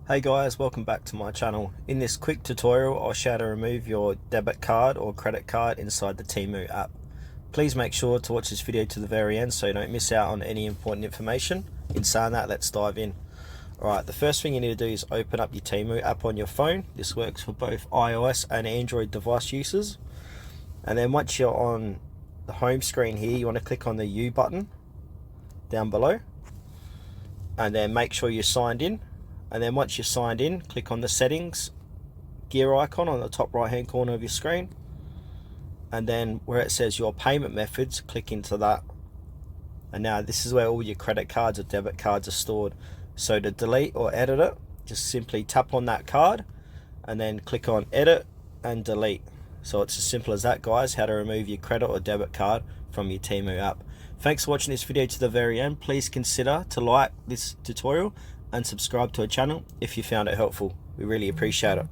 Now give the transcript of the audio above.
Hey guys, welcome back to my channel. In this quick tutorial, I'll show how to remove your debit card or credit card inside the Temu app. Please make sure to watch this video to the very end so you don't miss out on any important information. In saying that, let's dive in. Alright, the first thing you need to do is open up your Temu app on your phone. This works for both iOS and Android device users. And then once you're on the home screen here, you want to click on the U button down below. And then make sure you're signed in. And then once you're signed in, click on the settings gear icon on the top right hand corner of your screen. And then where it says your payment methods, click into that. And now this is where all your credit cards or debit cards are stored. So to delete or edit it, just simply tap on that card and then click on edit and delete. So it's as simple as that, guys, how to remove your credit or debit card from your Temu app. Thanks for watching this video to the very end. Please consider to like this tutorial and subscribe to our channel if you found it helpful. We really appreciate it.